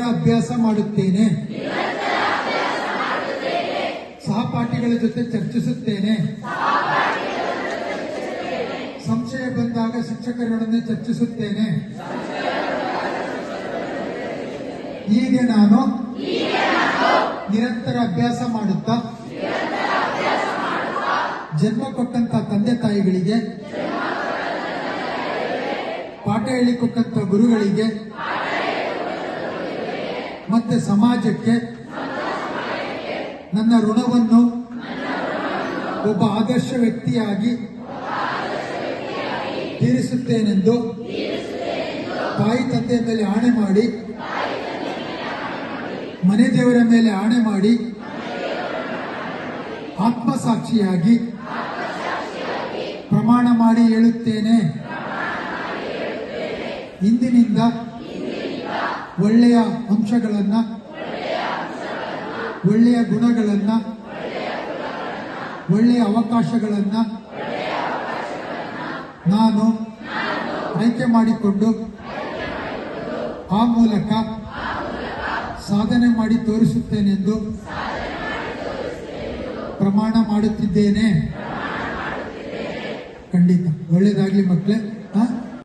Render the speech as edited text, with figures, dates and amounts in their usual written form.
ಅಭ್ಯಾಸ ಮಾಡುತ್ತೇನೆ. ಸಹಪಾಠಿಗಳ ಜೊತೆ ಚರ್ಚಿಸುತ್ತೇನೆ. ಸಂಶಯ ಬಂದಾಗ ಶಿಕ್ಷಕರೊಡನೆ ಚರ್ಚಿಸುತ್ತೇನೆ. ಹೀಗೆ ನಾನು ನಿರಂತರ ಅಭ್ಯಾಸ ಮಾಡುತ್ತಾ ಜನ್ಮ ಕೊಟ್ಟಂತ ತಂದೆ ತಾಯಿಗಳಿಗೆ, ಪಾಠ ಹೇಳಿಕೊಟ್ಟಂತ ಗುರುಗಳಿಗೆ ಮತ್ತೆ ಸಮಾಜಕ್ಕೆ ನನ್ನ ಋಣವನ್ನು ಒಬ್ಬ ಆದರ್ಶ ವ್ಯಕ್ತಿಯಾಗಿ ತೀರಿಸುತ್ತೇನೆಂದು ತಾಯಿ ತಂದೆಯ ಮೇಲೆ ಆಣೆ ಮಾಡಿ, ಮನೆ ದೇವರ ಮೇಲೆ ಆಣೆ ಮಾಡಿ, ಆತ್ಮಸಾಕ್ಷಿಯಾಗಿ ಪ್ರಮಾಣ ಮಾಡಿ ಹೇಳುತ್ತೇನೆ. ಇಂದಿನಿಂದ ಒಳ್ಳೆಯ ಅಂಶಗಳನ್ನ, ಒಳ್ಳೆಯ ಗುಣಗಳನ್ನ, ಒಳ್ಳೆಯ ಅವಕಾಶಗಳನ್ನ ನಾನು ಆಯ್ಕೆ ಮಾಡಿಕೊಂಡು ಆ ಮೂಲಕ ಸಾಧನೆ ಮಾಡಿ ತೋರಿಸುತ್ತೇನೆಂದು ಪ್ರಮಾಣ ಮಾಡುತ್ತಿದ್ದೇನೆ. ಖಂಡಿತ. ಒಳ್ಳೆಯದಾಗಲಿ ಮಕ್ಕಳೇ.